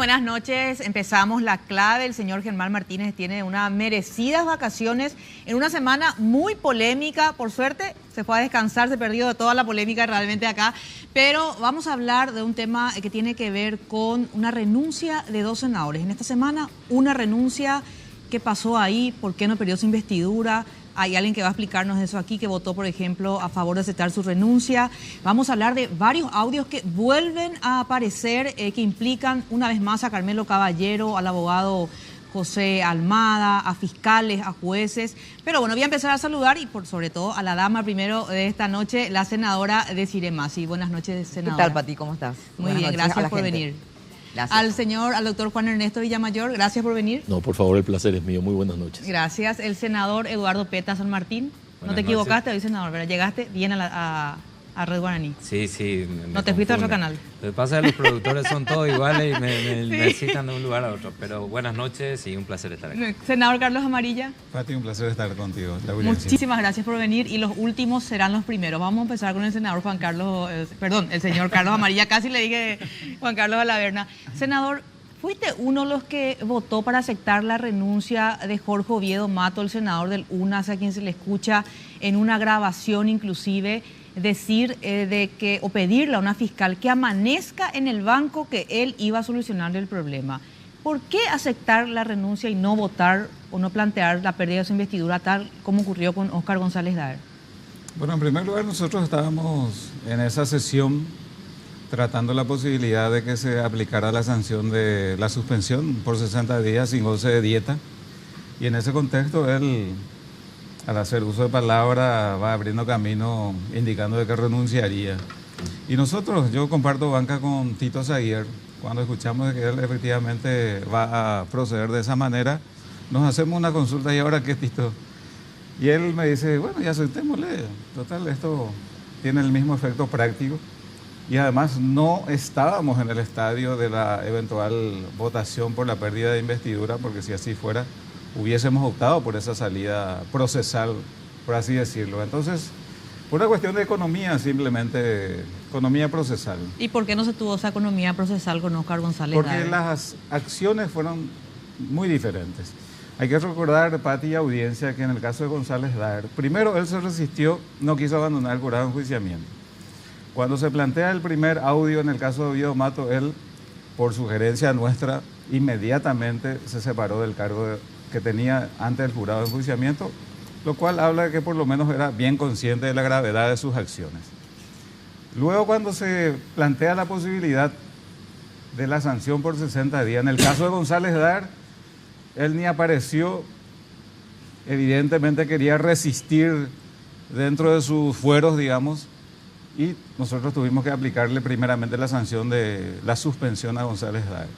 buenas noches. Empezamos la clave. El señor Germán Martínez tiene unas merecidas vacaciones en una semana muy polémica. Por suerte se fue a descansar, se perdió de toda la polémica realmente acá. Pero vamos a hablar de un tema que tiene que ver con una renuncia de 2 senadores. En esta semana, una renuncia. ¿Qué pasó ahí? ¿Por qué no perdió su investidura? Hay alguien que va a explicarnos eso aquí, que votó, por ejemplo, a favor de aceptar su renuncia. Vamos a hablar de varios audios que vuelven a aparecer, que implican una vez más a Carmelo Caballero, al abogado José Almada, a fiscales, a jueces. Pero bueno, voy a empezar a saludar y sobre todo a la dama primero de esta noche, la senadora Desirée Masi. Buenas noches, senadora. ¿Qué tal, Pati? ¿Cómo estás? Muy bien, gracias por venir. Gracias. Al doctor Juan Ernesto Villamayor, gracias por venir. No, por favor, el placer es mío. Muy buenas noches. Gracias. El senador Eduardo Peta San Martín. No te equivocaste hoy, senador, ¿verdad? Llegaste bien a Red Guaraní. Sí. No te fuiste a otro canal. Lo que pasa es que los productores son todos iguales y me necesitan de un lugar a otro. Pero buenas noches y un placer estar aquí. Senador Carlos Amarilla. Pati, un placer estar contigo. Muchísimas gracias por venir y los últimos serán los primeros. Vamos a empezar con el senador el señor Carlos Amarilla. Casi le dije Juan Carlos Alaverna. Senador, ¿fuiste uno de los que votó para aceptar la renuncia de Jorge Oviedo Mato, el senador del UNAS, a quien se le escucha en una grabación inclusive decir o pedirle a una fiscal que amanezca en el banco que él iba a solucionar el problema? ¿Por qué aceptar la renuncia y no votar o no plantear la pérdida de su investidura tal como ocurrió con Óscar González Daer? Bueno, en primer lugar, nosotros estábamos en esa sesión tratando la posibilidad de que se aplicara la sanción de la suspensión por 60 días sin goce de dieta. Y en ese contexto, él, al hacer uso de palabra, va abriendo camino indicando de que renunciaría. Y nosotros, yo comparto banca con Tito Saguier, cuando escuchamos de que él efectivamente va a proceder de esa manera, nos hacemos una consulta. ¿Y ahora qué, Tito? Y él me dice, bueno, ya aceptémosle. Total, esto tiene el mismo efecto práctico. Y además no estábamos en el estadio de la eventual votación por la pérdida de investidura, porque si así fuera, hubiésemos optado por esa salida procesal, por así decirlo. Entonces, por una cuestión de economía, simplemente, economía procesal. ¿Y por qué no se tuvo esa economía procesal con Óscar González Daer? Porque las acciones fueron muy diferentes. Hay que recordar, Pati y audiencia, que en el caso de González Daer, primero él se resistió, no quiso abandonar el jurado de enjuiciamiento. Cuando se plantea el primer audio en el caso de Oviedo Mato, él, por sugerencia nuestra, inmediatamente se separó del cargo que tenía ante el jurado de enjuiciamiento, lo cual habla de que por lo menos era bien consciente de la gravedad de sus acciones. Luego, cuando se plantea la posibilidad de la sanción por 60 días, en el caso de González Daer, él ni apareció, evidentemente quería resistir dentro de sus fueros, digamos, y nosotros tuvimos que aplicarle primeramente la sanción de la suspensión a González Daer.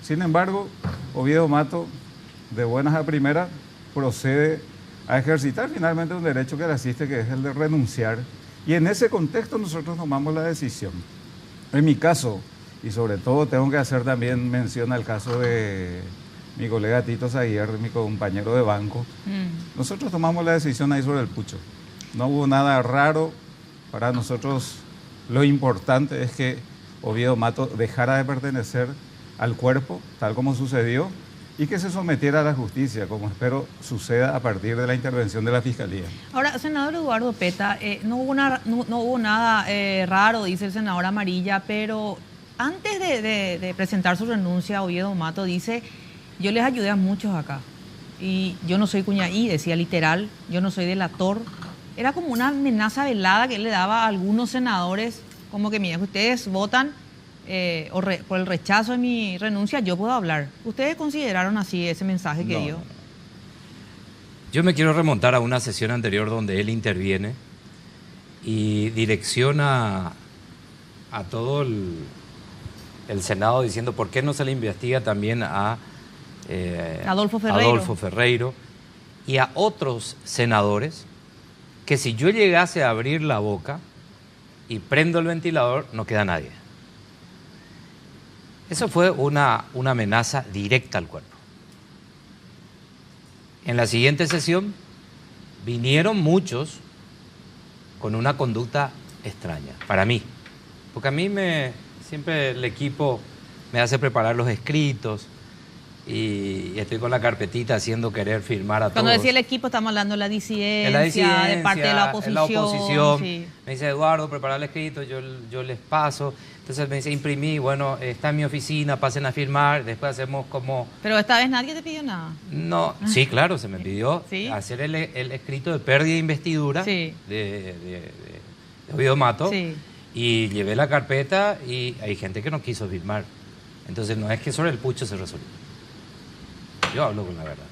Sin embargo, Oviedo Mato, de buenas a primeras, procede a ejercitar finalmente un derecho que le asiste, que es el de renunciar. Y en ese contexto nosotros tomamos la decisión. En mi caso, y sobre todo tengo que hacer también mención al caso de mi colega Tito Saguier, mi compañero de banco, nosotros tomamos la decisión ahí sobre el pucho. No hubo nada raro. Para nosotros lo importante es que Oviedo Mato dejara de pertenecer al cuerpo, tal como sucedió, y que se sometiera a la justicia, como espero suceda a partir de la intervención de la Fiscalía. Ahora, senador Eduardo Peta, no hubo nada raro, dice el senador Amarilla, pero antes de presentar su renuncia, Oviedo Mato dice, yo les ayudé a muchos acá, y yo no soy cuñaí, decía literal, yo no soy delator. Era como una amenaza velada que él le daba a algunos senadores, como que, mira, ustedes votan por el rechazo de mi renuncia, yo puedo hablar. ¿Ustedes consideraron así ese mensaje que dio? Yo me quiero remontar a una sesión anterior donde él interviene y direcciona a todo el Senado diciendo por qué no se le investiga también a Adolfo Ferreiro y a otros senadores, que si yo llegase a abrir la boca y prendo el ventilador, no queda nadie. Eso fue una amenaza directa al cuerpo. En la siguiente sesión vinieron muchos con una conducta extraña, para mí. Porque a mí siempre el equipo me hace preparar los escritos y estoy con la carpetita haciendo querer firmar a todos. Cuando decía el equipo, estamos hablando de la disidencia, de parte de la oposición. Sí. Me dice, Eduardo, preparar el escrito, yo les paso. Entonces me dice, imprimí, bueno, está en mi oficina, pasen a firmar, después hacemos como... Pero esta vez nadie te pidió nada. No, sí, claro, se me pidió ¿Sí? hacer el escrito de pérdida de investidura Sí. de Oviedo Mato. Sí. Y llevé la carpeta y hay gente que no quiso firmar. Entonces no es que sobre el pucho se resolvió. Yo hablo con la verdad.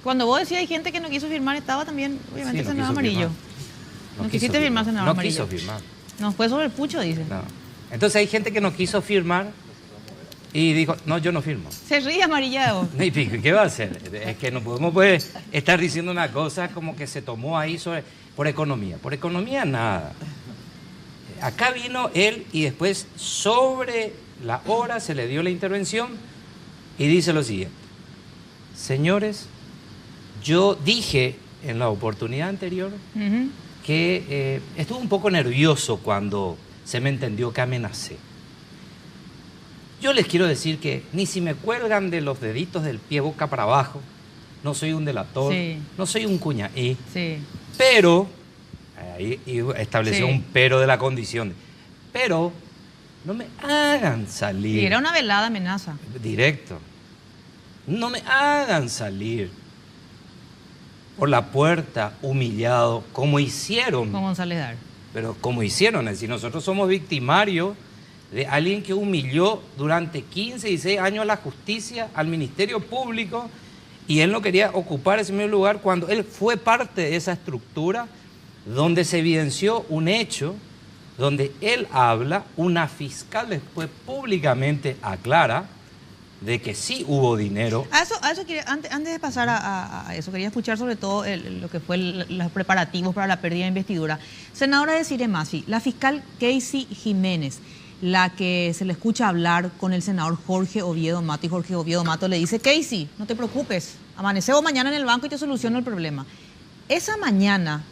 Cuando vos decías hay gente que no quiso firmar, estaba también, obviamente, Sí, no senador quiso amarillo. firmar. No quisiste firmar, senador No amarillo. quiso firmar. No, fue sobre el pucho, dice. No. Entonces hay gente que no quiso firmar y dijo, no, yo no firmo. Se ríe amarillado. Y pico, ¿qué va a hacer? Es que no podemos pues, estar diciendo una cosa como que se tomó ahí por economía. Por economía, nada. Acá vino él y después sobre la hora se le dio la intervención y dice lo siguiente. Señores, yo dije en la oportunidad anterior Ujú. que estuve un poco nervioso cuando se me entendió que amenacé. Yo les quiero decir que ni si me cuelgan de los deditos del pie boca para abajo, no soy un delator, Sí. no soy un cuñaí, Sí. pero, ahí estableció Sí. un pero de la condición, pero no me hagan salir. Y era una velada amenaza. Directo. No me hagan salir por la puerta humillado, como hicieron. Con González Dar. Pero como hicieron, es decir, nosotros somos victimarios de alguien que humilló durante 15, 16 años a la justicia, al Ministerio Público, y él no quería ocupar ese mismo lugar cuando él fue parte de esa estructura donde se evidenció un hecho, donde él habla, una fiscal después públicamente aclara de que sí hubo dinero. A eso quería, antes de pasar a eso, quería escuchar sobre todo lo que fue los preparativos para la pérdida de investidura. Senadora Desirée Massi, la fiscal Casey Jiménez, la que se le escucha hablar con el senador Jorge Oviedo Mato, y Jorge Oviedo Mato le dice, Casey, no te preocupes, amanecemos mañana en el banco y te soluciono el problema. Esa mañana,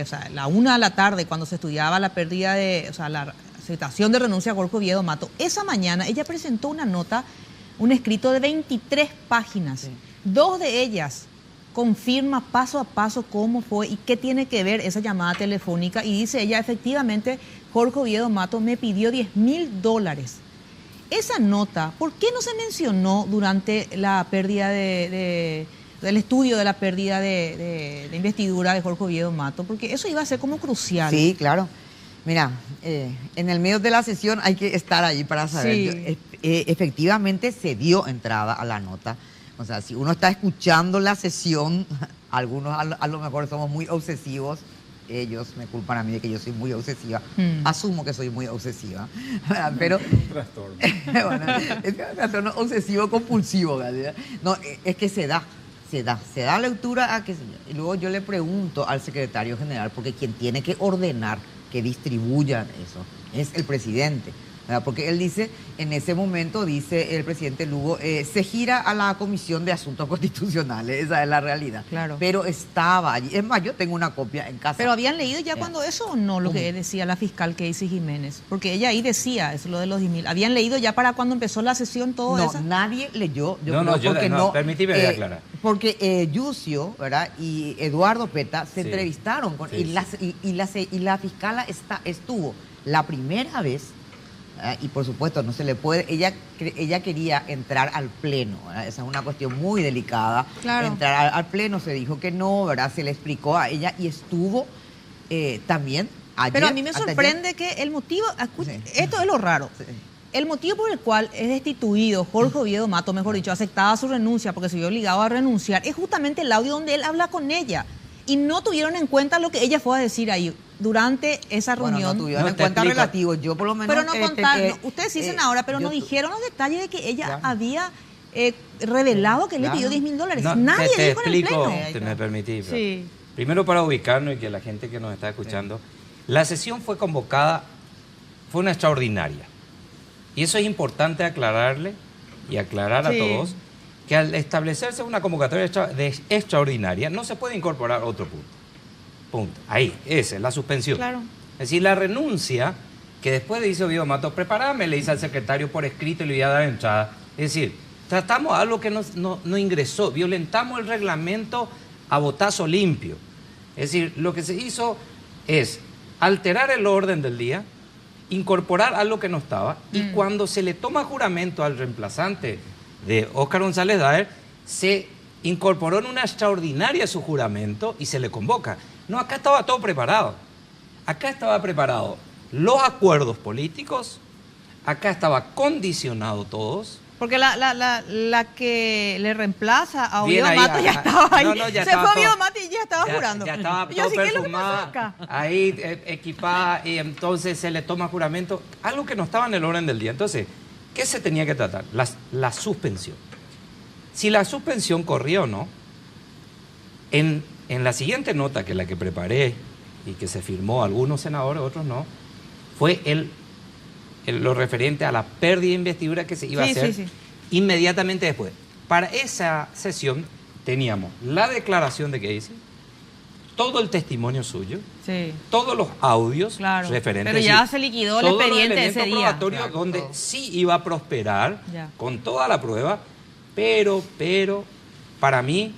o sea, la 1 de la tarde, cuando se estudiaba la pérdida de, o sea, la aceptación de renuncia a Jorge Oviedo Mato, esa mañana ella presentó una nota, un escrito de 23 páginas. Sí. 2 de ellas confirma paso a paso cómo fue y qué tiene que ver esa llamada telefónica. Y dice ella, efectivamente, Jorge Oviedo Mato me pidió $10.000. Esa nota, ¿por qué no se mencionó durante la pérdida del estudio de la pérdida de investidura de Jorge Oviedo Mato? Porque eso iba a ser como crucial. Sí, claro. Mira, en el medio de la sesión hay que estar ahí para saber. Sí. Efectivamente se dio entrada a la nota. O sea, si uno está escuchando la sesión, algunos a lo mejor somos muy obsesivos. Ellos me culpan a mí de que yo soy muy obsesiva. Asumo que soy muy obsesiva. Pero es un trastorno. Bueno, es un trastorno obsesivo compulsivo. ¿Verdad? No, es que se da lectura a que... Y luego yo le pregunto al secretario general, porque quien tiene que ordenar que distribuyan eso es el presidente, ¿verdad? Porque él dice, en ese momento, dice el presidente Lugo, se gira a la Comisión de Asuntos Constitucionales, esa es la realidad. Claro. Pero estaba allí, es más, yo tengo una copia en casa. ¿Pero habían leído ya cuando eso o no, lo que decía la fiscal Casey Jiménez? Porque ella ahí decía eso, lo de los 10.000. ¿Habían leído ya para cuando empezó la sesión todo eso? No, nadie leyó. Permíteme aclarar. Porque Yucio, ¿verdad? Y Eduardo Peta se entrevistaron con, y la fiscala estuvo la primera vez, y por supuesto no se le puede, ella quería entrar al pleno, ¿verdad? Esa es una cuestión muy delicada. Claro. Entrar al pleno, se dijo que no, ¿verdad? Se le explicó a ella y estuvo también ayer. Pero a mí me sorprende que el motivo, esto es lo raro. Sí. El motivo por el cual es destituido Jorge Oviedo Mato, mejor dicho, aceptaba su renuncia porque se vio obligado a renunciar, es justamente el audio donde él habla con ella. Y no tuvieron en cuenta lo que ella fue a decir ahí durante esa reunión. No tuvieron en cuenta relativos. Yo por lo menos... Pero no contaron, ustedes dicen ahora, pero no dijeron los detalles de que ella había revelado que le pidió $10.000. No, nadie te dijo explico, en el pleno. Te me permitís. Sí. Primero para ubicarnos y que la gente que nos está escuchando, la sesión fue convocada, fue una extraordinaria. Y eso es importante aclararle y aclarar a todos que al establecerse una convocatoria extraordinaria no se puede incorporar otro punto. Punto. Ahí, esa es la suspensión. Claro. Es decir, la renuncia que después le dice Ovidio Matos, prepárame, le dice al secretario por escrito y le voy a dar entrada. Es decir, tratamos algo que no ingresó, violentamos el reglamento a botazo limpio. Es decir, lo que se hizo es alterar el orden del día, incorporar algo que no estaba, y cuando se le toma juramento al reemplazante de Óscar González Daer, se incorporó en una extraordinaria su juramento y se le convoca. No, acá estaba todo preparado. Acá estaba preparado los acuerdos políticos, acá estaba condicionado todos. Porque la que le reemplaza a Bien Ovidio ahí, Matos ya estaba ahí. no, ya se estaba fue Ovidio todo- Matos y ya estaba jurando. Ya estaba Y yo, todo ¿sí, qué es lo que pasó perfumado, acá? ahí equipada, y entonces se le toma juramento, algo que no estaba en el orden del día. Entonces, ¿qué se tenía que tratar? La suspensión. Si la suspensión corría o no, en la siguiente nota, que es la que preparé y que se firmó, algunos senadores, otros no, fue lo referente a la pérdida de investidura que se iba a hacer inmediatamente después. Para esa sesión teníamos la declaración de Casey, todo el testimonio suyo, Sí. todos los audios Claro, referentes. pero ya se liquidó el todos los expediente elementos ese día. probatorios Exacto. donde sí iba a prosperar Ya. con toda la prueba, pero para mí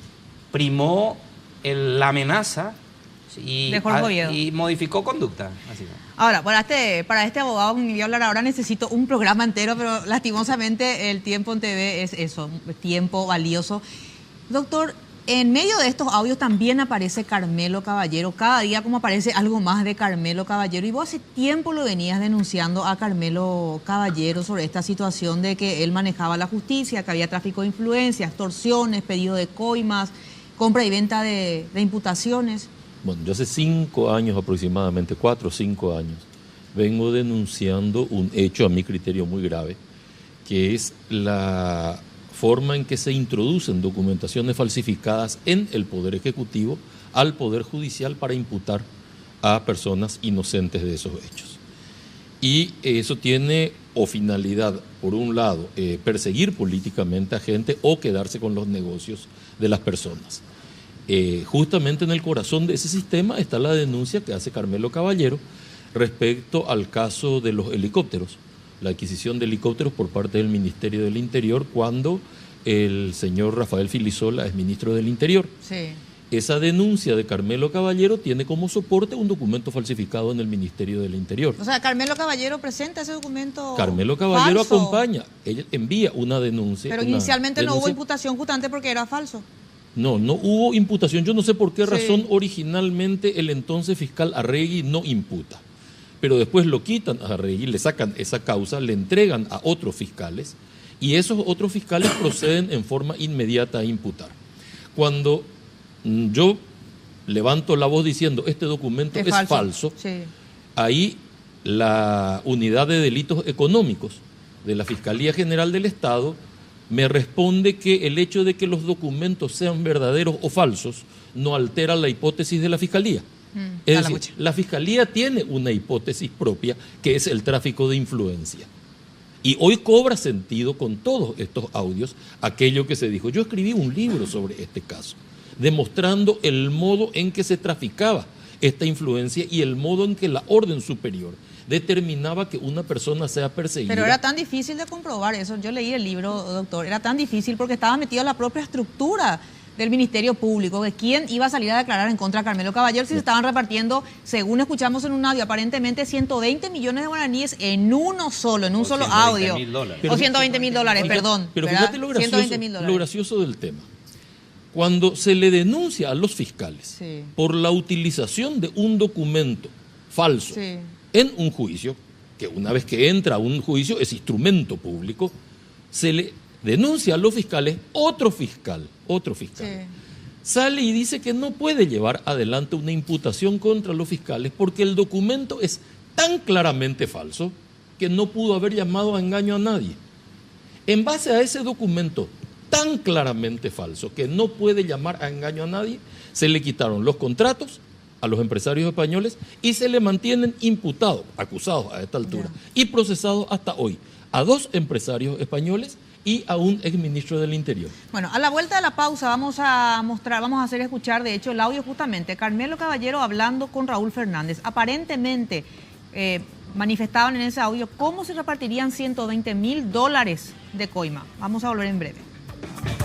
primó la amenaza y, De Jorge Oviedo. y modificó conducta. Así que. Ahora, para este abogado que me voy a hablar ahora necesito un programa entero, pero lastimosamente el tiempo en TV es eso, tiempo valioso. Doctor, en medio de estos audios también aparece Carmelo Caballero. Cada día como aparece algo más de Carmelo Caballero. Y vos hace tiempo lo venías denunciando a Carmelo Caballero sobre esta situación de que él manejaba la justicia, que había tráfico de influencias, extorsiones, pedido de coimas, compra y venta de imputaciones. Bueno, yo hace 5 años aproximadamente, 4 o 5 años, vengo denunciando un hecho a mi criterio muy grave, que es la forma en que se introducen documentaciones falsificadas en el Poder Ejecutivo al Poder Judicial para imputar a personas inocentes de esos hechos. Y eso tiene o finalidad, por un lado, perseguir políticamente a gente o quedarse con los negocios de las personas. Justamente en el corazón de ese sistema está la denuncia que hace Carmelo Caballero respecto al caso de los helicópteros, la adquisición de helicópteros por parte del Ministerio del Interior cuando el señor Rafael Filisola es ministro del Interior. Sí. Esa denuncia de Carmelo Caballero tiene como soporte un documento falsificado en el Ministerio del Interior. O sea, Carmelo Caballero presenta ese documento Carmelo Caballero falso, acompaña, ella envía una denuncia. pero una inicialmente no hubo denuncia. imputación justamente porque era falso. No hubo imputación. Yo no sé por qué Sí. razón originalmente el entonces fiscal Arregui no imputa. Pero después lo quitan a Arregui, le sacan esa causa, le entregan a otros fiscales y esos otros fiscales proceden en forma inmediata a imputar. Cuando yo levanto la voz diciendo este documento es falso, Sí. ahí la unidad de delitos económicos de la Fiscalía General del Estado me responde que el hecho de que los documentos sean verdaderos o falsos no altera la hipótesis de la Fiscalía. Es decir, la Fiscalía tiene una hipótesis propia que es el tráfico de influencia. Y hoy cobra sentido con todos estos audios aquello que se dijo. Yo escribí un libro sobre este caso, demostrando el modo en que se traficaba esta influencia y el modo en que la orden superior determinaba que una persona sea perseguida. Pero era tan difícil de comprobar eso. Yo leí el libro, doctor. Era tan difícil porque estaba metido en la propia estructura del Ministerio Público, de quién iba a salir a declarar en contra de Carmelo Caballero si se estaban repartiendo, según escuchamos en un audio, aparentemente 120 millones de guaraníes en uno solo, en un solo audio. $120,000. O 120 mil dólares, perdón. Pero ¿verdad? fíjate lo 120 mil dólares. gracioso del tema. Cuando se le denuncia a los fiscales Sí. por la utilización de un documento falso Sí. en un juicio, que una vez que entra a un juicio es instrumento público, se le denuncia a los fiscales, otro fiscal, Sí. sale y dice que no puede llevar adelante una imputación contra los fiscales porque el documento es tan claramente falso que no pudo haber llamado a engaño a nadie. En base a ese documento tan claramente falso que no puede llamar a engaño a nadie, se le quitaron los contratos a los empresarios españoles y se le mantienen imputados, acusados a esta altura y procesados hasta hoy a 2 empresarios españoles y a un exministro del Interior. Bueno, a la vuelta de la pausa vamos a hacer escuchar, de hecho, el audio justamente, Carmelo Caballero hablando con Raúl Fernández. Aparentemente, manifestaban en ese audio cómo se repartirían $120.000 de coima. Vamos a volver en breve.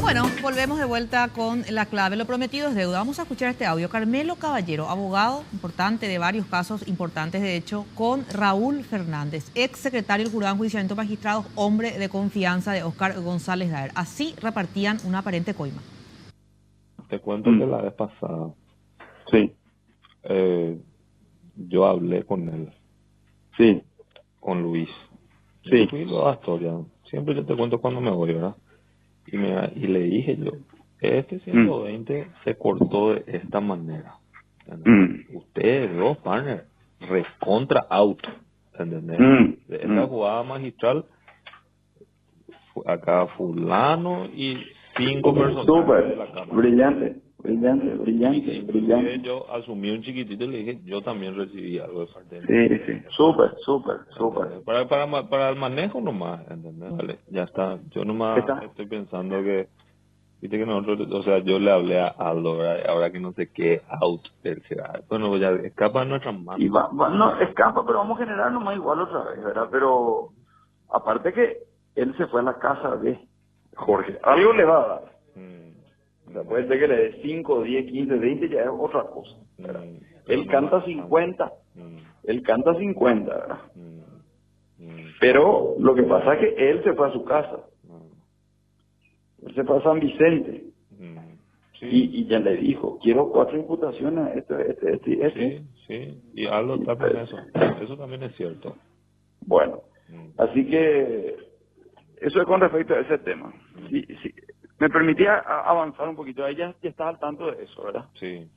Bueno, volvemos de vuelta con la clave. Lo prometido es deuda. Vamos a escuchar este audio. Carmelo Caballero, abogado importante de varios casos importantes, de hecho, con Raúl Fernández, ex secretario del Jurado de Enjuiciamiento de Magistrados, hombre de confianza de Óscar González Daer. Así repartían una aparente coima. Te cuento que la vez pasada, Sí, yo hablé con él, sí, con Luis. Sí. Yo fui a Astoria. Siempre yo te cuento cuando me voy, ¿verdad? Y le dije yo, este 120 se cortó de esta manera. Ustedes dos, partner, recontra out, ¿entendés? De esta jugada magistral, acá fulano y 5 personas de súper, la cámara. brillante. Inclusive yo asumí un chiquitito y le dije, yo también recibí algo de parte de él. Sí, súper. Para el manejo nomás, ¿entendés? Vale, ya está. Yo nomás estoy pensando que, viste que nosotros, o sea, yo le hablé a Aldo, ¿verdad? Ahora que no sé qué, out, él se va. Bueno, ya escapa de nuestras manos. Y no, escapa, pero vamos a generar nomás igual otra vez, ¿verdad? Pero, aparte que él se fue a la casa de Jorge. Algo le va a dar. O sea, puede ser que le dé 5, 10, 15, 20, ya es otra cosa, ¿verdad? Él canta 50. Él canta 50, ¿verdad? Pero lo que pasa es que él se fue a su casa. Él se fue a San Vicente. Sí. Y ya le dijo, quiero 4 imputaciones, este. Sí. Y Aldo está con eso. Eso también es cierto. Bueno, así que eso es con respecto a ese tema. Sí. Me permitía avanzar un poquito. Ahí ya estás al tanto de eso, ¿verdad? Sí.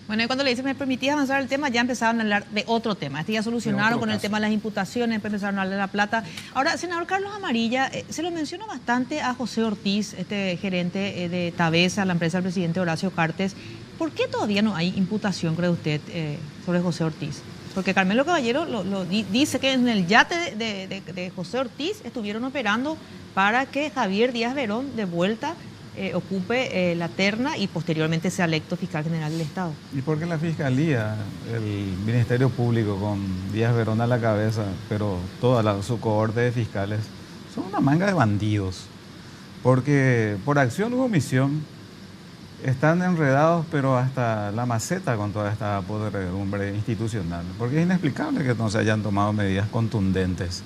Bueno, y cuando le dice me permitía avanzar el tema, ya empezaron a hablar de otro tema. Este ya solucionaron con el tema de las imputaciones, empezaron a hablar de la plata. Ahora, senador Carlos Amarilla, se lo menciona bastante a José Ortiz, este gerente de Tabesa, la empresa del presidente Horacio Cartes. ¿Por qué todavía no hay imputación, cree usted, sobre José Ortiz? Porque Carmelo Caballero dice que en el yate de José Ortiz estuvieron operando para que Javier Díaz Verón de vuelta ocupe la terna y posteriormente sea electo fiscal general del Estado. ¿Y por qué la Fiscalía, el Ministerio Público con Díaz Verón a la cabeza, pero toda su cohorte de fiscales, son una manga de bandidos? Porque por acción u omisión están enredados, pero hasta la maceta con toda esta podredumbre institucional. Porque es inexplicable que no se hayan tomado medidas contundentes,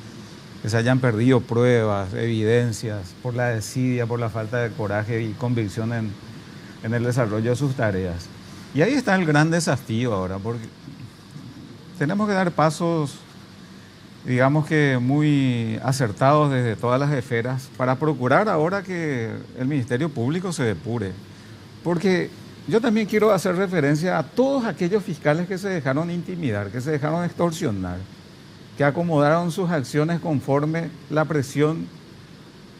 que se hayan perdido pruebas, evidencias, por la desidia, por la falta de coraje y convicción en el desarrollo de sus tareas. Y ahí está el gran desafío ahora, porque tenemos que dar pasos, digamos que muy acertados desde todas las esferas, para procurar ahora que el Ministerio Público se depure. Porque yo también quiero hacer referencia a todos aquellos fiscales que se dejaron intimidar, que se dejaron extorsionar, que acomodaron sus acciones conforme la presión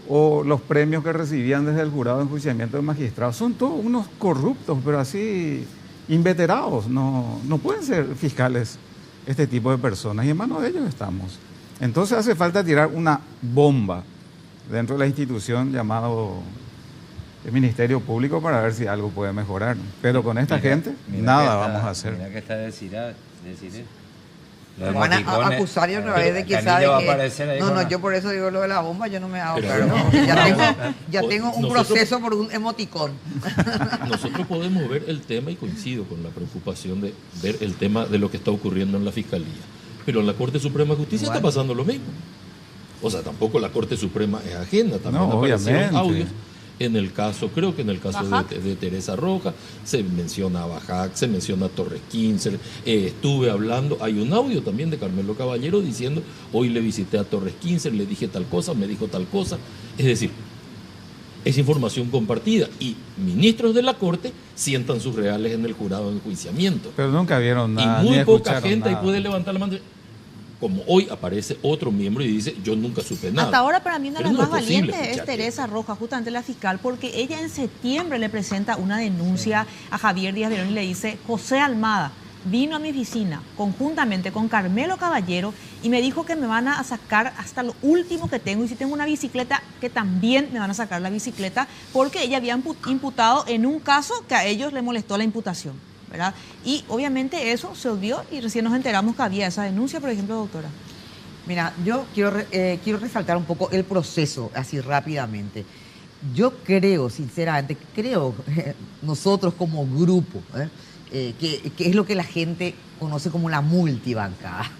o los premios que recibían desde el Jurado de Enjuiciamiento de Magistrados. Son todos unos corruptos, pero así inveterados. No pueden ser fiscales este tipo de personas y en manos de ellos estamos. Entonces hace falta tirar una bomba dentro de la institución llamado el Ministerio Público para ver si algo puede mejorar. Pero con esta gente nada vamos a hacer. Mira que está decir Me van a acusar otra vez de que sabe que... No, yo por eso digo lo de la bomba, yo no me hago cargo. Ya tengo un proceso por un emoticón. Nosotros podemos ver el tema, y coincido con la preocupación de ver el tema de lo que está ocurriendo en la Fiscalía. Pero en la Corte Suprema de Justicia está pasando lo mismo. O sea, tampoco la Corte Suprema es ajena, también aparecieron audios. Creo que en el caso de Teresa Roja, se menciona a Bajac, se menciona a Torres Quince, estuve hablando, hay un audio también de Carmelo Caballero diciendo, hoy le visité a Torres Quince, le dije tal cosa, me dijo tal cosa. Es decir, es información compartida y ministros de la Corte sientan sus reales en el jurado de enjuiciamiento. Pero nunca vieron nada. Y muy poca gente ahí puede levantar la mano. Como hoy aparece otro miembro y dice, yo nunca supe nada. Hasta ahora para mí una de las más valientes es Teresa Roja, justamente la fiscal, porque ella en septiembre le presenta una denuncia a Javier Díaz Verón y le dice, José Almada vino a mi oficina conjuntamente con Carmelo Caballero y me dijo que me van a sacar hasta lo último que tengo y si tengo una bicicleta, que también me van a sacar la bicicleta, porque ella había imputado en un caso que a ellos le molestó la imputación. ¿verdad? Y obviamente eso se olvidó y recién nos enteramos que había esa denuncia, por ejemplo, doctora. Mira, yo quiero resaltar un poco el proceso, así rápidamente. Yo creo, sinceramente, nosotros como grupo, que es lo que la gente conoce como la multibancada,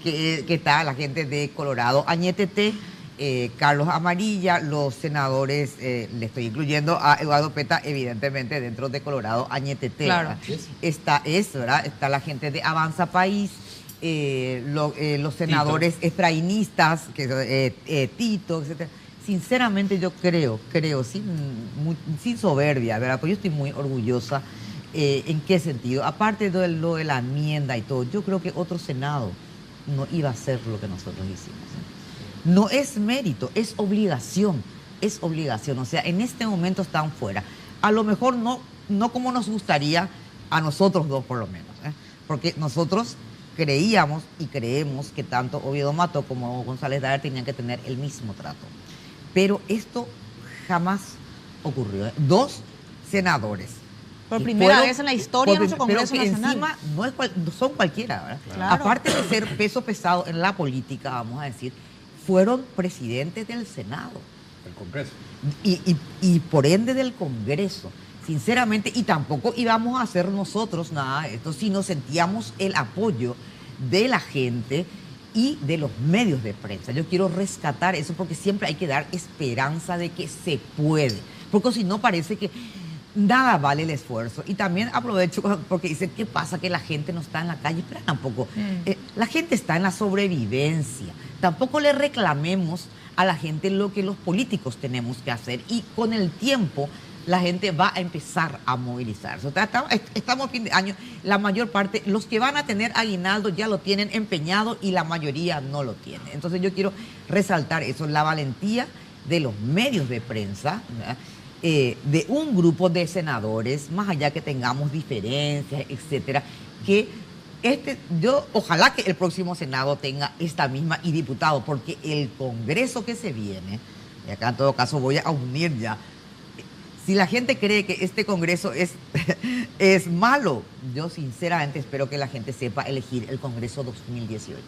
que está la gente de Colorado, Añetete, Carlos Amarilla, los senadores, le estoy incluyendo a Eduardo Peta, evidentemente, dentro de Colorado, Añetete. Claro. ¿Verdad? Está la gente de Avanza País, los senadores efrainistas, Tito, etc. Sinceramente yo creo, sin soberbia, ¿verdad? Pues yo estoy muy orgullosa. ¿En qué sentido? Aparte de lo de la enmienda y todo, yo creo que otro Senado no iba a hacer lo que nosotros hicimos. No es mérito, es obligación. O sea, en este momento están fuera. A lo mejor no como nos gustaría a nosotros dos por lo menos, porque nosotros creíamos y creemos que tanto Oviedo Mato como González Daer tenían que tener el mismo trato. Pero esto jamás ocurrió. 2 senadores. Por primera vez en la historia de nuestro Congreso pero que Nacional. Encima no son cualquiera, ¿verdad? Claro. Aparte de ser peso pesado en la política, vamos a decir, fueron presidentes del Senado. El Congreso. Y por ende del Congreso. Sinceramente, y tampoco íbamos a hacer nosotros nada de esto si no sentíamos el apoyo de la gente y de los medios de prensa. Yo quiero rescatar eso porque siempre hay que dar esperanza de que se puede. Porque si no parece que nada vale el esfuerzo. Y también aprovecho porque dicen, ¿qué pasa? Que la gente no está en la calle. Pero tampoco. La gente está en la sobrevivencia. Tampoco le reclamemos a la gente lo que los políticos tenemos que hacer. Y con el tiempo la gente va a empezar a movilizarse. O sea, estamos a fin de año, la mayor parte, los que van a tener aguinaldo ya lo tienen empeñado y la mayoría no lo tiene. Entonces yo quiero resaltar eso, la valentía de los medios de prensa, de un grupo de senadores, más allá que tengamos diferencias, etcétera, que ojalá que el próximo Senado tenga esta misma y diputado, porque el Congreso que se viene, y acá en todo caso voy a unir ya, si la gente cree que este Congreso es malo, yo sinceramente espero que la gente sepa elegir el Congreso 2018.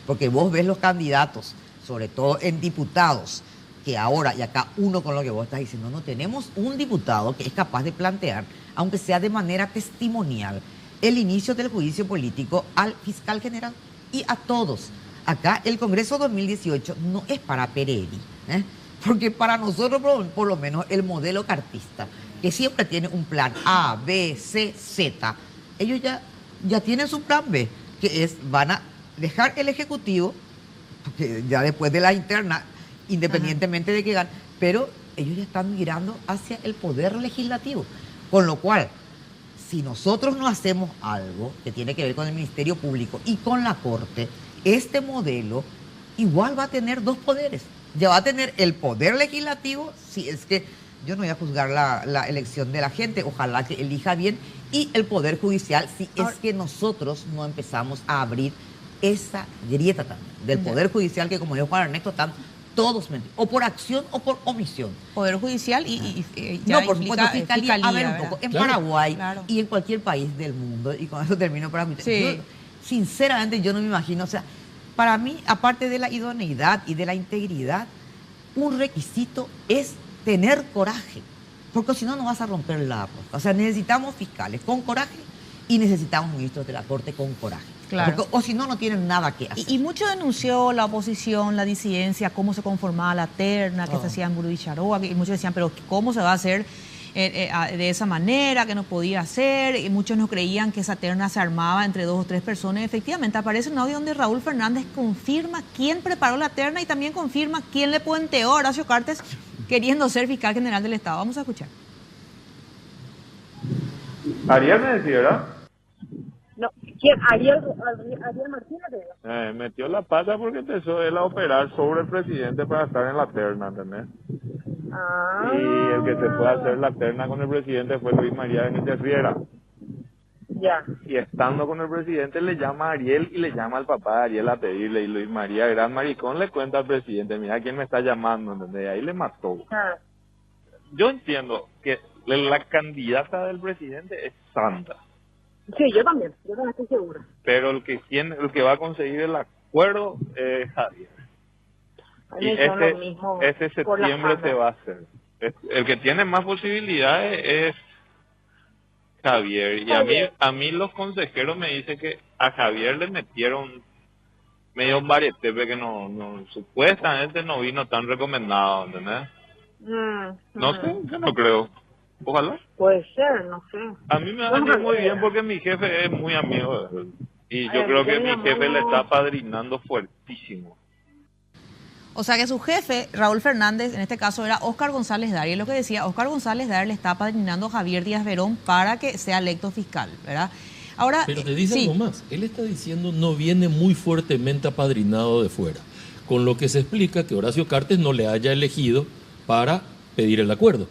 Porque vos ves los candidatos, sobre todo en diputados, que ahora, y acá uno con lo que vos estás diciendo, no tenemos un diputado que es capaz de plantear, aunque sea de manera testimonial, el inicio del juicio político al fiscal general y a todos. Acá el Congreso 2018 no es para Peredi, porque para nosotros, por lo menos, el modelo cartista, que siempre tiene un plan A, B, C, Z, ellos ya tienen su plan B, que es, van a dejar el Ejecutivo, porque ya después de la interna, independientemente de que ganen, pero ellos ya están mirando hacia el poder legislativo. Con lo cual, si nosotros no hacemos algo que tiene que ver con el Ministerio Público y con la Corte, este modelo igual va a tener 2 poderes. Ya va a tener el poder legislativo, si es que yo no voy a juzgar la elección de la gente, ojalá que elija bien, y el poder judicial, si es que nosotros no empezamos a abrir esa grieta también del poder judicial, que como dijo Juan Ernesto, están todos metidos, o por acción o por omisión. Poder judicial y ya no, por supuesto, fiscalía. A ver, un poco, en Paraguay y en cualquier país del mundo, y con eso termino para mí. Sí. Sinceramente, yo no me imagino, o sea, para mí, aparte de la idoneidad y de la integridad, un requisito es tener coraje, porque si no, no vas a romper la rosca. O sea, necesitamos fiscales con coraje y necesitamos ministros de la Corte con coraje. Claro. Porque, o si no, no tienen nada que hacer. Y mucho denunció la oposición, la disidencia, cómo se conformaba la terna, que se hacía en Burú y Charoa, y muchos decían, pero ¿cómo se va a hacer de esa manera, que no podía hacer? Y muchos no creían que esa terna se armaba entre 2 o 3 personas. Efectivamente, aparece un audio donde Raúl Fernández confirma quién preparó la terna y también confirma quién le puenteó a Horacio Cartes queriendo ser fiscal general del Estado. Vamos a escuchar. Ariel me decía, ¿verdad? No, ¿quién? Ariel Martínez. Metió la pata porque empezó él a operar sobre el presidente para estar en la terna, ¿entendés? Ah. Y el que se fue a hacer la terna con el presidente fue Luis María Benítez Riera. Ya. Y estando con el presidente le llama a Ariel y le llama al papá de Ariel a pedirle. Y Luis María, gran maricón, le cuenta al presidente, mira quién me está llamando, ¿entendés? Y ahí le mató. Ah. Yo entiendo que la candidata del presidente es santa. Sí, yo también estoy segura. Pero el que va a conseguir el acuerdo es Javier. A mí Y me hicieron lo mismo este por la septiembre fama. te va a hacer. El que tiene más posibilidades es Javier. Y a mí los consejeros me dicen que a Javier le metieron medio barete, que no supuestamente no vino tan recomendado, ¿entendés? No sé, yo no creo. Ojalá. Puede ser, no sé. A mí me va a venir muy bien porque mi jefe es muy amigo de él. Y yo creo que mi jefe le está apadrinando fuertísimo. O sea que su jefe, Raúl Fernández, en este caso era Óscar González Dar, y es lo que decía, Óscar González Dar le está apadrinando a Javier Díaz Verón para que sea electo fiscal, ¿verdad? Ahora, pero te dice sí. algo más, él está diciendo no viene muy fuertemente apadrinado de fuera, con lo que se explica que Horacio Cartes no le haya elegido para pedir el acuerdo.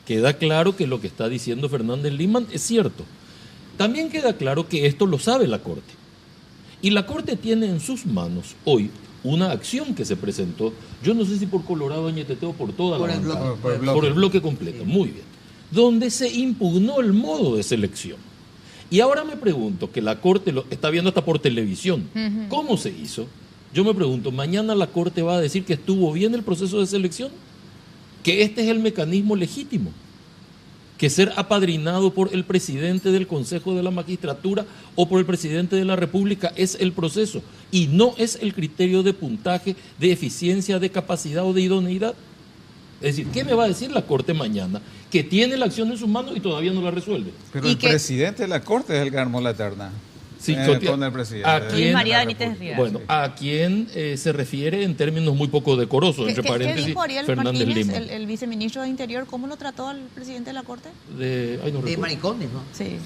Queda claro que lo que está diciendo Fernández Liman es cierto. También queda claro que esto lo sabe la Corte. Y la Corte tiene en sus manos hoy una acción que se presentó, yo no sé si por Colorado, Añetete o por toda la bancada, por el bloque completo, muy bien, donde se impugnó el modo de selección. Y ahora me pregunto, que la Corte lo está viendo hasta por televisión, ¿cómo se hizo? Yo me pregunto, ¿mañana la Corte va a decir que estuvo bien el proceso de selección? ¿Que este es el mecanismo legítimo? ¿Que ser apadrinado por el presidente del Consejo de la Magistratura o por el presidente de la República es el proceso y no es el criterio de puntaje, de eficiencia, de capacidad o de idoneidad? Es decir, ¿qué me va a decir la Corte mañana? Que tiene la acción en sus manos y todavía no la resuelve. Pero el presidente de la Corte es el que armó la terna. Sí, con el presidente. ¿A quién, María Benítez Rivera. bueno, ¿a quién se refiere en términos muy poco decorosos, entre paréntesis, ¿Qué dijo Ariel Fernández Martínez, Lima? el viceministro de Interior? ¿Cómo lo trató al presidente de la Corte? De maricones, ¿no? Sí.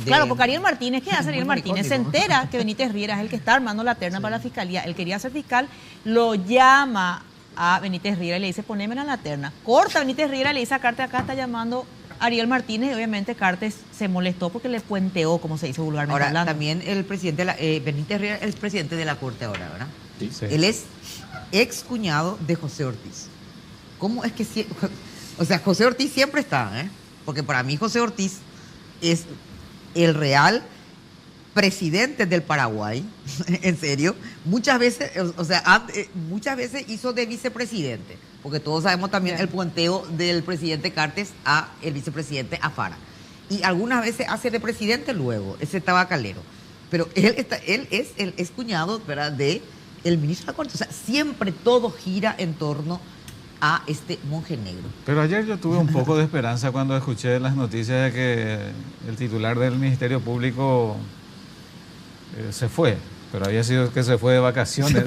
Claro, porque Ariel Martínez, ¿qué hace Ariel Martínez? Se entera que Benítez Riera es el que está armando la terna para la fiscalía. Él quería ser fiscal, lo llama a Benítez Riera y le dice, ponémela en la terna. Corta Benítez Riera, le dice a Cartes, acá está llamando Ariel Martínez, y obviamente Cartes se molestó porque le puenteó, como se dice vulgarmente ahora, hablando. también el presidente, Benítez Riera es el presidente de la Corte ahora, ¿verdad? Sí. Él es ex cuñado de José Ortiz. ¿Cómo es que o sea, José Ortiz siempre está, ¿eh? Porque para mí José Ortiz es el real presidente del Paraguay, en serio. Muchas veces, muchas veces hizo de vicepresidente, porque todos sabemos también el puenteo del presidente Cartes a el vicepresidente Afara. Y algunas veces hace de presidente luego, ese tabacalero. Pero él es el excuñado, ¿verdad?, de el ministro de la Corte. O sea, siempre todo gira en torno a este monje negro. Pero ayer yo tuve un poco de esperanza cuando escuché las noticias de que el titular del Ministerio Público se fue, pero había sido que se fue de vacaciones.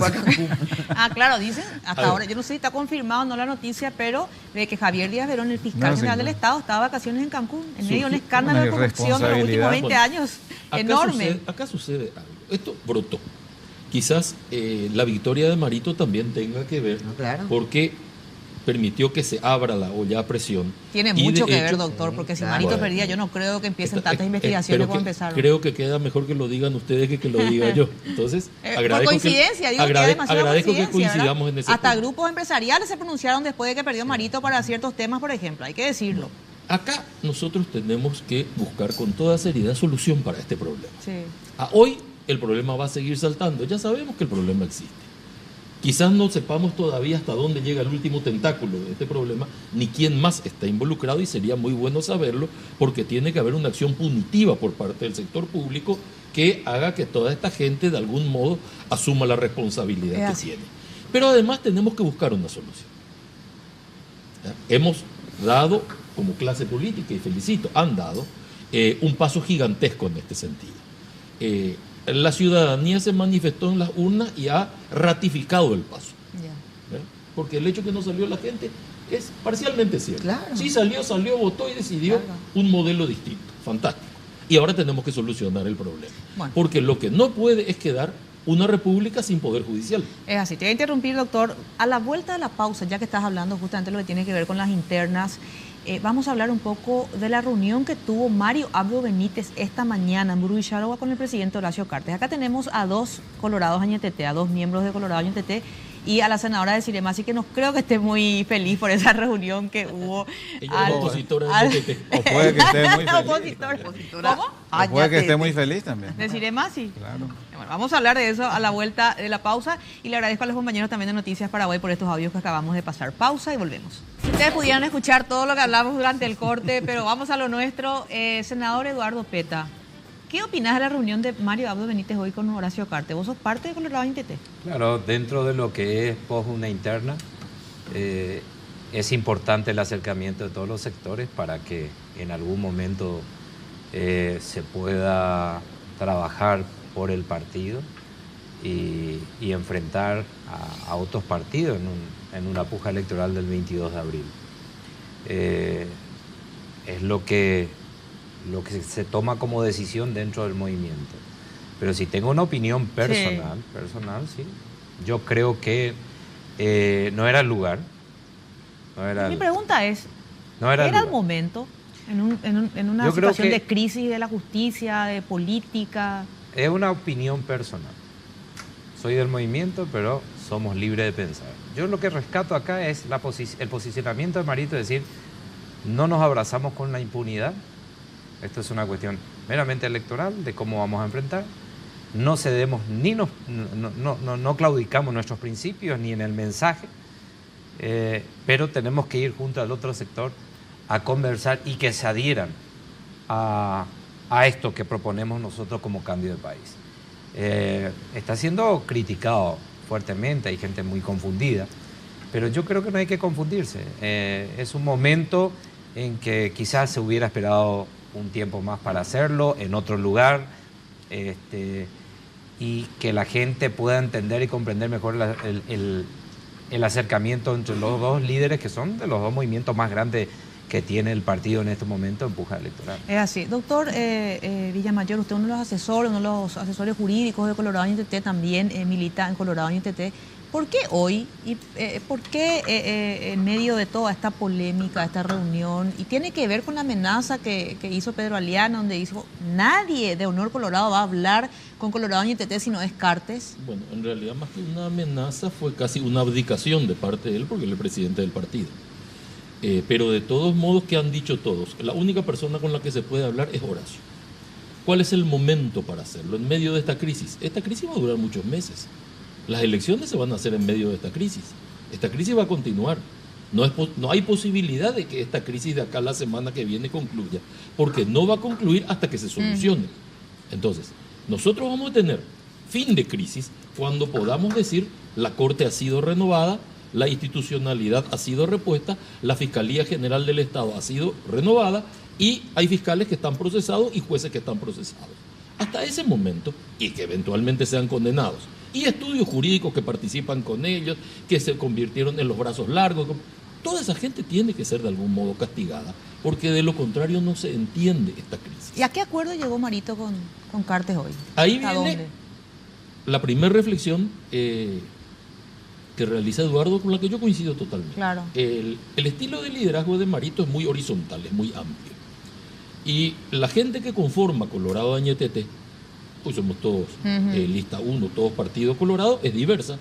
Claro, dicen, hasta ahora, yo no sé si está confirmado o no la noticia, pero de que Javier Díaz Verón, el fiscal general del Estado, estaba de vacaciones en Cancún, en medio de un escándalo de corrupción de los últimos 20 años, enorme. Acá sucede algo, esto brotó. Quizás la victoria de Marito también tenga que ver, porque permitió que se abra la olla a presión. Tiene mucho que ver, doctor, porque si Marito perdía, yo no creo que empiecen tantas investigaciones como empezaron. Creo que queda mejor que lo digan ustedes que lo diga yo. Entonces, por coincidencia, agradezco que coincidamos en ese Hasta punto. grupos empresariales se pronunciaron después de que perdió Marito para ciertos temas, por ejemplo, hay que decirlo. Acá nosotros tenemos que buscar con toda seriedad solución para este problema. Sí. Hoy el problema va a seguir saltando, ya sabemos que el problema existe. Quizás no sepamos todavía hasta dónde llega el último tentáculo de este problema, ni quién más está involucrado, y sería muy bueno saberlo, porque tiene que haber una acción punitiva por parte del sector público que haga que toda esta gente de algún modo asuma la responsabilidad que tiene. Pero además tenemos que buscar una solución. Hemos dado, como clase política, y felicito, han dado un paso gigantesco en este sentido. La ciudadanía se manifestó en las urnas y ha ratificado el paso. Porque el hecho que no salió la gente es parcialmente cierto. Claro. Sí salió, votó y decidió un modelo distinto. Fantástico. Y ahora tenemos que solucionar el problema. Porque lo que no puede es quedar una república sin poder judicial. Es así. Te voy a interrumpir, doctor. A la vuelta de la pausa, ya que estás hablando justamente lo que tiene que ver con las internas, vamos a hablar un poco de la reunión que tuvo Mario Abdo Benítez esta mañana en Burubicharagua con el presidente Horacio Cartes. Acá tenemos a dos colorados Añetete, a dos miembros de Colorado Añetete, y a la senadora de Cirema, así que no creo que esté muy feliz por esa reunión que hubo. Ella es opositora de NTT. O puede que esté muy feliz. Opositora. ¿Cómo? O puede que esté muy feliz también. De Cirema, sí. Claro. Bueno, vamos a hablar de eso a la vuelta de la pausa y le agradezco a los compañeros también de Noticias Paraguay por estos audios que acabamos de pasar. Pausa y volvemos. Si ustedes pudieran escuchar todo lo que hablamos durante el corte, pero vamos a lo nuestro. Senador Eduardo Peta, ¿qué opinás de la reunión de Mario Abdo Benítez hoy con Horacio Cartes? ¿Vos sos parte de Colorado INTT? Claro, dentro de lo que es una interna, es importante el acercamiento de todos los sectores para que en algún momento se pueda trabajar por el partido y enfrentar a otros partidos en una puja electoral del 22 de abril. Es lo que se toma como decisión dentro del movimiento. Pero si tengo una opinión personal, sí, yo creo que no era el lugar. Mi pregunta es, no era ¿era el momento en una situación de crisis de la justicia, de política? Es una opinión personal. Soy del movimiento, pero somos libres de pensar. Yo lo que rescato acá es el posicionamiento de Marito, es decir, no nos abrazamos con la impunidad. Esto es una cuestión meramente electoral de cómo vamos a enfrentar. No cedemos ni no claudicamos nuestros principios ni en el mensaje, pero tenemos que ir junto al otro sector a conversar y que se adhieran a esto que proponemos nosotros como cambio de país. Está siendo criticado fuertemente, hay gente muy confundida, pero yo creo que no hay que confundirse. Es un momento en que quizás se hubiera esperado un tiempo más para hacerlo, en otro lugar, y que la gente pueda entender y comprender mejor el acercamiento entre los dos líderes, que son de los dos movimientos más grandes que tiene el partido en este momento en puja electoral. Es así. Doctor Villamayor, usted es uno de los asesores jurídicos de Colorado INTT, también milita en Colorado INTT. ¿Por qué hoy y por qué en medio de toda esta polémica, esta reunión, y tiene que ver con la amenaza que hizo Pedro Aliano, donde dijo, nadie de Honor Colorado va a hablar con Colorado INTT si no es Cartes? Bueno, en realidad más que una amenaza fue casi una abdicación de parte de él, porque él es el presidente del partido. Pero de todos modos, ¿qué han dicho todos? La única persona con la que se puede hablar es Horacio. ¿Cuál es el momento para hacerlo? En medio de esta crisis. Esta crisis va a durar muchos meses. Las elecciones se van a hacer en medio de esta crisis. Esta crisis va a continuar. No hay posibilidad de que esta crisis de acá la semana que viene concluya, porque no va a concluir hasta que se solucione. Entonces, nosotros vamos a tener fin de crisis cuando podamos decir la Corte ha sido renovada, la institucionalidad ha sido repuesta, la Fiscalía General del Estado ha sido renovada y hay fiscales que están procesados y jueces que están procesados. Hasta ese momento, y que eventualmente sean condenados, y estudios jurídicos que participan con ellos, que se convirtieron en los brazos largos, toda esa gente tiene que ser de algún modo castigada, porque de lo contrario no se entiende esta crisis. ¿Y a qué acuerdo llegó Marito con Cartes hoy? Ahí viene la primera reflexión que realiza Eduardo, con la que yo coincido totalmente. Claro. El estilo de liderazgo de Marito es muy horizontal, es muy amplio. Y la gente que conforma Colorado INTT, pues somos todos lista 1, todos partido Colorado, es diversa.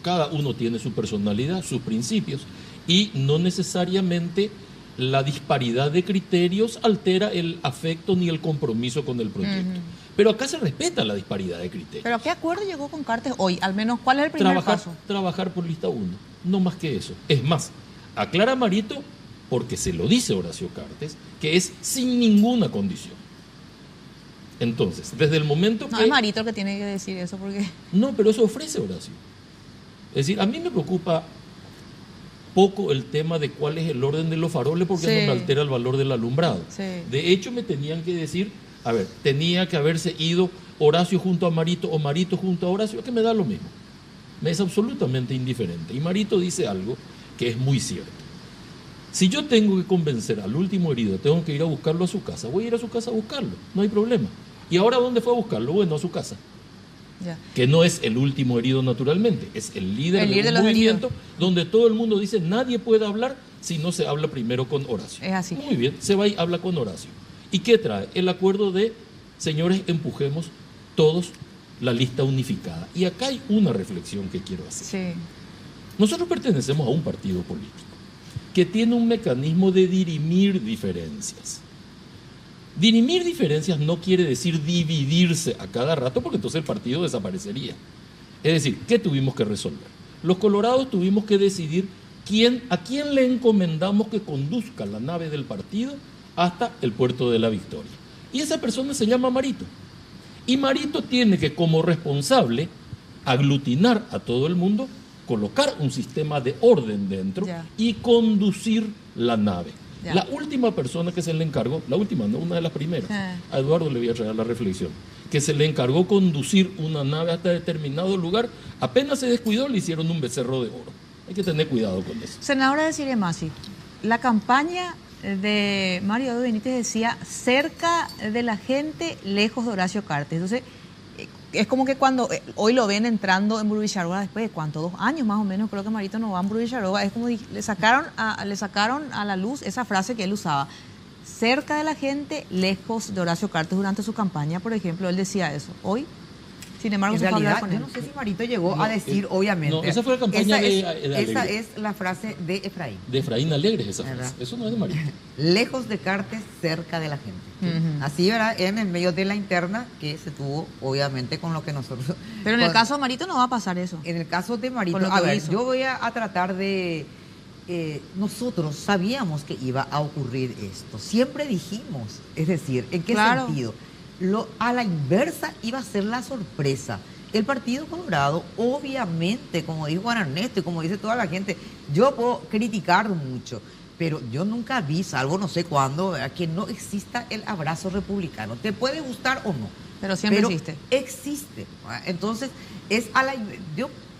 Cada uno tiene su personalidad, sus principios, y no necesariamente la disparidad de criterios altera el afecto ni el compromiso con el proyecto. Pero acá se respeta la disparidad de criterios. ¿Pero a qué acuerdo llegó con Cartes hoy? Al menos, ¿cuál es el primer paso? Trabajar por lista 1, no más que eso. Es más, aclara Marito, porque se lo dice Horacio Cartes, que es sin ninguna condición. Entonces, desde el momento No, es Marito el que tiene que decir eso, porque... No, pero eso ofrece Horacio. Es decir, a mí me preocupa poco el tema de cuál es el orden de los faroles, porque no me altera el valor del alumbrado. Sí. De hecho, me tenían que decir, a ver, tenía que haberse ido Horacio junto a Marito o Marito junto a Horacio, que me da lo mismo. Me es absolutamente indiferente. Y Marito dice algo que es muy cierto. Si yo tengo que convencer al último herido, tengo que ir a buscarlo a su casa, voy a ir a su casa a buscarlo, no hay problema. ¿Y ahora dónde fue a buscarlo? Bueno, a su casa. Ya. Que no es el último herido naturalmente, es el líder de un movimiento donde todo el mundo dice nadie puede hablar si no se habla primero con Horacio. Es así. Muy bien, se va y habla con Horacio. ¿Y qué trae? El acuerdo de, señores, empujemos todos la lista unificada. Y acá hay una reflexión que quiero hacer. Sí. Nosotros pertenecemos a un partido político que tiene un mecanismo de dirimir diferencias. Dirimir diferencias no quiere decir dividirse a cada rato, porque entonces el partido desaparecería. Es decir, ¿qué tuvimos que resolver? Los colorados tuvimos que decidir a quién le encomendamos que conduzca la nave del partido hasta el puerto de la Victoria. Y esa persona se llama Marito. Y Marito tiene que, como responsable, aglutinar a todo el mundo, colocar un sistema de orden dentro y conducir la nave. La última persona que se le encargó, la última, no una de las primeras, a Eduardo le voy a traer la reflexión, que se le encargó conducir una nave hasta determinado lugar, apenas se descuidó, le hicieron un becerro de oro. Hay que tener cuidado con eso. Senadora de Siremasi, la campaña de Mario Abdo Benítez decía cerca de la gente, lejos de Horacio Cartes. Entonces, es como que cuando hoy lo ven entrando en Burubicharroga, después de ¿cuánto? 2 años más o menos, creo que Marito no va en Burubicharroga. Es como le sacaron a la luz esa frase que él usaba. Cerca de la gente, lejos de Horacio Cartes. Durante su campaña, por ejemplo, él decía eso. Hoy, sin embargo, en se fue a hablar realidad, con él. yo no sé si Marito llegó a decir, obviamente. No, esa fue la campaña esa es la frase de Efraín. De Efraín Alegres, esa frase. Eso no es de Marito. Lejos de Cartes, cerca de la gente. Así era en el medio de la interna que se tuvo, obviamente, con lo que nosotros... Pero en el caso de Marito no va a pasar eso. En el caso de Marito, a ver, yo voy a tratar de... nosotros sabíamos que iba a ocurrir esto. Siempre dijimos, es decir, ¿en qué sentido? A la inversa iba a ser la sorpresa. El Partido Colorado, obviamente, como dijo Juan Ernesto y como dice toda la gente, yo puedo criticar mucho, pero yo nunca vi, salvo no sé cuándo, que no exista el abrazo republicano. Te puede gustar o no. Pero siempre existe. Existe. Entonces,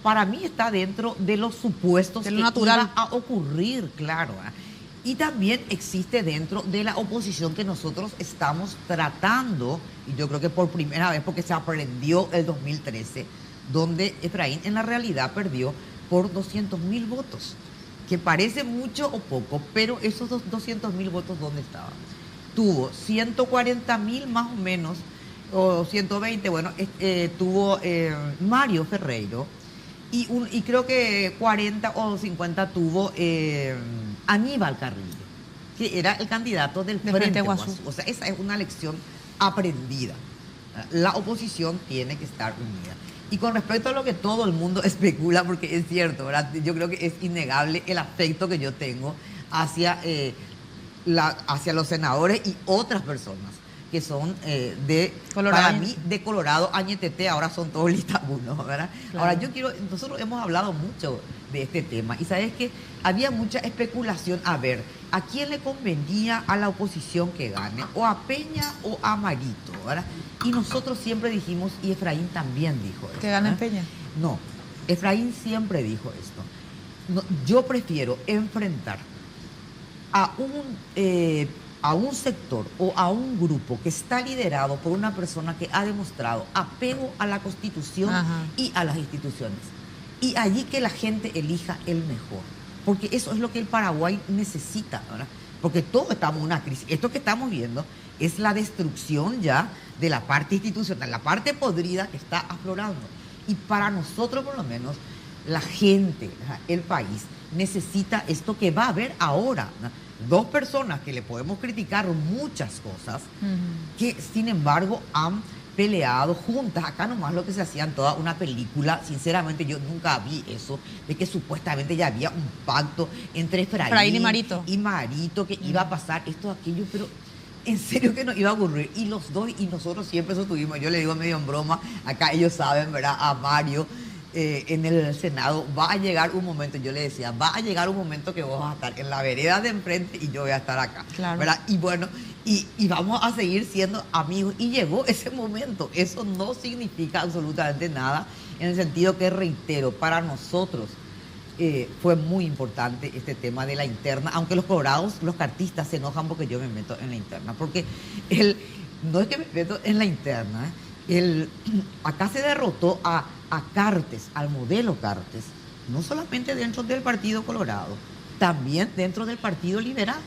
para mí está dentro de los supuestos de lo que natural. iba a ocurrir, claro. Y también existe dentro de la oposición que nosotros estamos tratando, y yo creo que por primera vez, porque se aprendió el 2013, donde Efraín en la realidad perdió por 200.000 votos, que parece mucho o poco, pero esos 200.000 votos, ¿dónde estaban? Tuvo 140.000 más o menos, o 120, bueno, tuvo Mario Ferreiro, y creo que 40 o 50 tuvo Aníbal Carrillo, que era el candidato del Frente Guazú. O sea, esa es una lección aprendida. La oposición tiene que estar unida. Y con respecto a lo que todo el mundo especula, porque es cierto, ¿verdad? Yo creo que es innegable el afecto que yo tengo hacia los senadores y otras personas que son para mí, de Colorado, Añetete, ahora son todos listabunos, ¿verdad? Claro. Ahora, nosotros hemos hablado mucho de este tema, y sabes que había mucha especulación, a ver, ¿a quién le convenía a la oposición que gane? ¿O a Peña o a Marito, ¿verdad? Y nosotros siempre dijimos, y Efraín también dijo esto. ¿Que gane Peña? No, Efraín siempre dijo esto. No, yo prefiero enfrentar a un sector o a un grupo que está liderado por una persona que ha demostrado apego a la Constitución y a las instituciones. Y allí que la gente elija el mejor. Porque eso es lo que el Paraguay necesita, ¿verdad? Porque todos estamos en una crisis. Esto que estamos viendo es la destrucción ya de la parte institucional, la parte podrida que está aflorando. Y para nosotros, por lo menos, la gente, el país, necesita esto que va a haber ahora, ¿no? 2 personas que le podemos criticar muchas cosas, que sin embargo han peleado juntas. Acá nomás lo que se hacía en toda una película, sinceramente yo nunca vi eso, de que supuestamente ya había un pacto entre Efraín y Marito, que iba a pasar esto, aquello, pero en serio que no iba a ocurrir. Y los dos, y nosotros siempre sostuvimos, yo le digo medio en broma, acá ellos saben, ¿verdad? A Mario, en el Senado, va a llegar un momento, yo le decía, va a llegar un momento que vos vas a estar en la vereda de enfrente y yo voy a estar acá, claro. ¿Verdad? Y bueno, y vamos a seguir siendo amigos, y llegó ese momento. Eso no significa absolutamente nada, en el sentido que, reitero, para nosotros fue muy importante este tema de la interna, aunque los colorados, los cartistas se enojan porque yo me meto en la interna, porque no es que me meto en la interna, acá se derrotó a Cartes, al modelo Cartes, no solamente dentro del Partido Colorado, también dentro del Partido Liberal.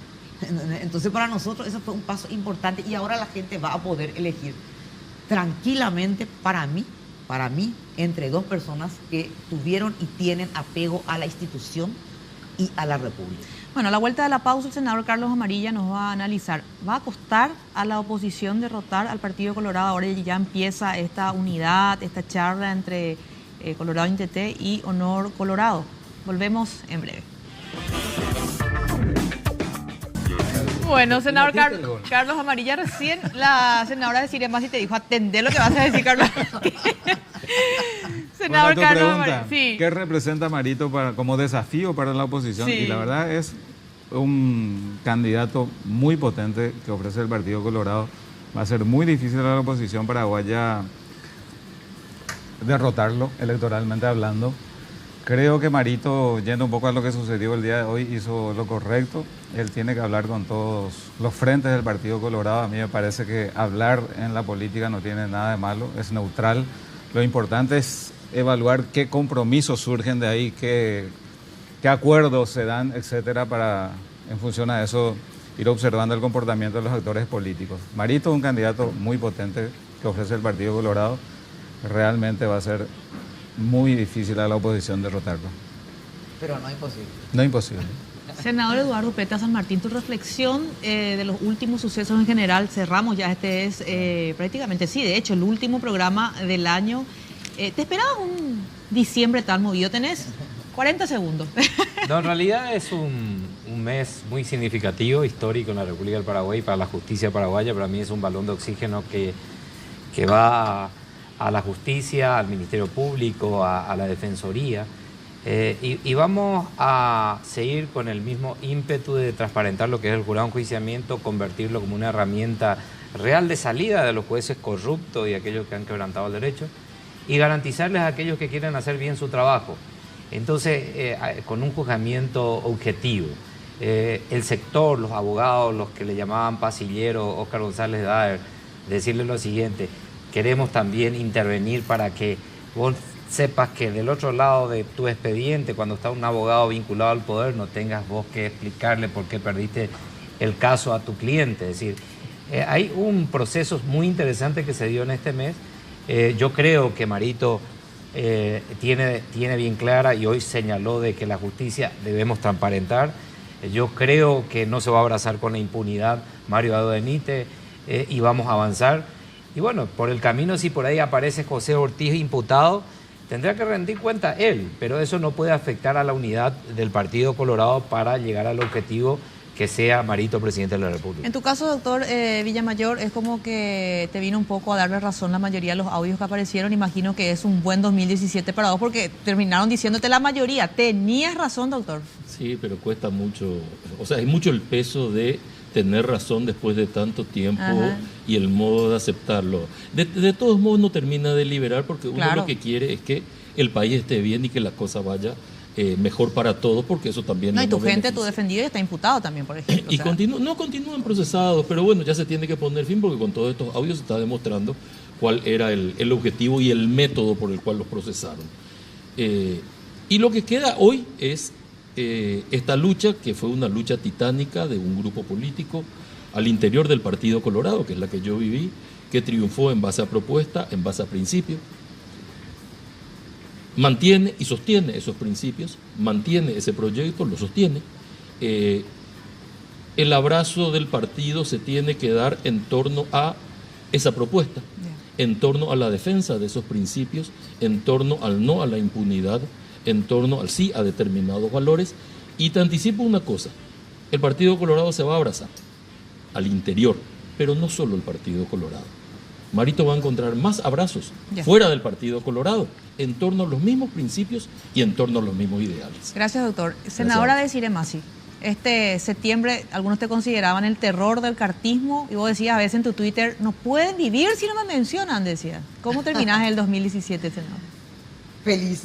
Entonces, para nosotros eso fue un paso importante, y ahora la gente va a poder elegir tranquilamente, para mí, para mí, entre dos personas que tuvieron y tienen apego a la institución y a la República. Bueno, a la vuelta de la pausa, el senador Carlos Amarilla nos va a analizar. ¿Va a costar a la oposición derrotar al Partido Colorado? Ahora ya empieza esta unidad, esta charla entre Colorado INTT y Honor Colorado. Volvemos en breve. Bueno, senador Carlos Amarilla, recién la senadora de Ciremasi te dijo, atendé lo que vas a decir, Carlos. Senador Bueno, Carlos pregunta, Amarilla, sí. ¿qué representa Marito como desafío para la oposición? Sí. Y la verdad es un candidato muy potente que ofrece el Partido Colorado. Va a ser muy difícil a la oposición paraguaya derrotarlo, electoralmente hablando. Creo que Marito, yendo un poco a lo que sucedió el día de hoy, hizo lo correcto. Él tiene que hablar con todos los frentes del Partido Colorado. A mí me parece que hablar en la política no tiene nada de malo, es neutral. Lo importante es evaluar qué compromisos surgen de ahí, qué acuerdos se dan, etcétera, para, en función a eso, ir observando el comportamiento de los actores políticos. Marito es un candidato muy potente que ofrece el Partido Colorado. Realmente va a ser muy difícil a la oposición derrotarlo. Pero no imposible. No imposible. Senador Eduardo Peta San Martín, tu reflexión de los últimos sucesos en general. Cerramos ya, este es prácticamente, sí, de hecho, el último programa del año. ¿Te esperabas un diciembre tan movido? Tenés 40 segundos. No, en realidad es un mes muy significativo, histórico en la República del Paraguay, para la justicia paraguaya. Para mí es un balón de oxígeno que va a la justicia, al Ministerio Público, a la Defensoría. Y vamos a seguir con el mismo ímpetu de transparentar lo que es el jurado de enjuiciamiento, convertirlo como una herramienta real de salida de los jueces corruptos y aquellos que han quebrantado el derecho, y garantizarles a aquellos que quieren hacer bien su trabajo. Entonces, con un juzgamiento objetivo. El sector, los abogados, los que le llamaban pasillero, Óscar González Daer, decirle lo siguiente: queremos también intervenir para que vos sepas que del otro lado de tu expediente, cuando está un abogado vinculado al poder, no tengas vos que explicarle por qué perdiste el caso a tu cliente. Es decir, hay un proceso muy interesante que se dio en este mes. Yo creo que Marito tiene bien clara, y hoy señaló de que la justicia debemos transparentar. Yo creo que no se va a abrazar con la impunidad Mario Abdo Benítez, y vamos a avanzar. Y bueno, por el camino, si por ahí aparece José Ortiz imputado, tendrá que rendir cuenta él, pero eso no puede afectar a la unidad del Partido Colorado para llegar al objetivo que sea Marito presidente de la República. En tu caso, doctor Villamayor, es como que te vino un poco a darle razón la mayoría de los audios que aparecieron. Imagino que es un buen 2017 para vos, porque terminaron diciéndote la mayoría. ¿Tenías razón, doctor? Sí, pero cuesta mucho, o sea, hay mucho el peso de tener razón después de tanto tiempo. Ajá. Y el modo de aceptarlo. De todos modos no termina de liberar, porque uno lo que quiere es que el país esté bien y que la cosa vaya mejor para todos, porque eso también... No, y tu gente, tu defendido, está imputado también, por ejemplo. Y no continúan procesados, pero bueno, ya se tiene que poner fin, porque con todos estos audios se está demostrando cuál era el objetivo y el método por el cual los procesaron. Y lo que queda hoy es esta lucha, que fue una lucha titánica de un grupo político al interior del Partido Colorado, que es la que yo viví, que triunfó en base a propuesta, en base a principios, mantiene y sostiene esos principios, mantiene ese proyecto, lo sostiene. El abrazo del partido se tiene que dar en torno a esa propuesta, en torno a la defensa de esos principios, en torno al no a la impunidad, en torno al sí a determinados valores. Y te anticipo una cosa: el Partido Colorado se va a abrazar al interior, pero no solo el Partido Colorado. Marito va a encontrar más abrazos fuera del Partido Colorado, en torno a los mismos principios y en torno a los mismos ideales. Gracias, doctor. Senadora de Ciremasi, este septiembre algunos te consideraban el terror del cartismo, y vos decías a veces en tu Twitter: no pueden vivir si no me mencionan, decía. ¿Cómo terminás el 2017, senador? Feliz.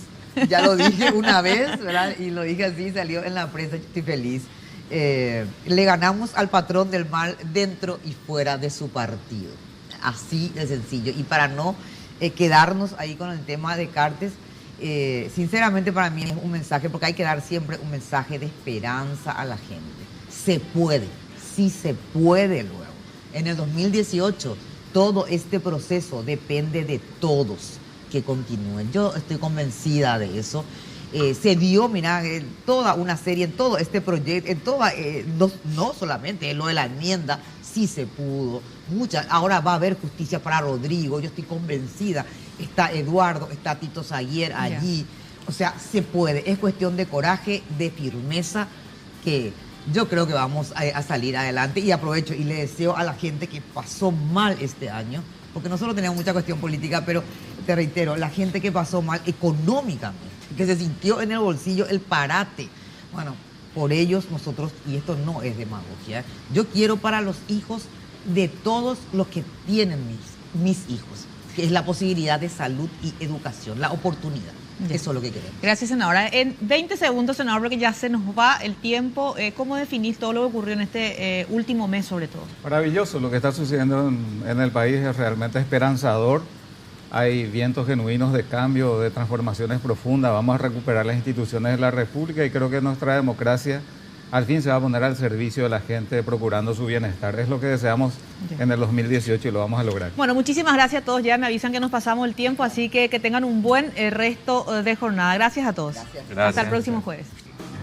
Ya lo dije una vez, ¿verdad? Y lo dije así, salió en la prensa, estoy feliz. Le ganamos al patrón del mal dentro y fuera de su partido. Así de sencillo. Y para no quedarnos ahí con el tema de Cartes, sinceramente para mí es un mensaje, porque hay que dar siempre un mensaje de esperanza a la gente. Se puede, sí se puede luego. En el 2018 todo este proceso depende de todos. que continúen. Yo estoy convencida de eso. Se dio, mira, toda una serie, en todo este proyecto, en toda, no solamente en lo de la enmienda, sí se pudo. Ahora va a haber justicia para Rodrigo, yo estoy convencida. Está Eduardo, está Tito Saguier allí. O sea, se puede. Es cuestión de coraje, de firmeza, que yo creo que vamos a salir adelante. Y aprovecho y le deseo a la gente que pasó mal este año, porque nosotros tenemos mucha cuestión política, pero te reitero, la gente que pasó mal económicamente, que se sintió en el bolsillo el parate. Bueno, por ellos nosotros, y esto no es demagogia, yo quiero para los hijos de todos los que tienen mis hijos, que es la posibilidad de salud y educación, la oportunidad. Ya. Eso es lo que queremos. Gracias, senadora. En 20 segundos, senador, porque ya se nos va el tiempo, ¿cómo definís todo lo que ocurrió en este último mes sobre todo? Maravilloso, lo que está sucediendo en el país es realmente esperanzador. Hay vientos genuinos de cambio, de transformaciones profundas. Vamos a recuperar las instituciones de la República y creo que nuestra democracia al fin se va a poner al servicio de la gente procurando su bienestar. Es lo que deseamos en el 2018 y lo vamos a lograr. Bueno, muchísimas gracias a todos. Ya me avisan que nos pasamos el tiempo, así que tengan un buen resto de jornada. Gracias a todos. Gracias. Hasta el próximo jueves.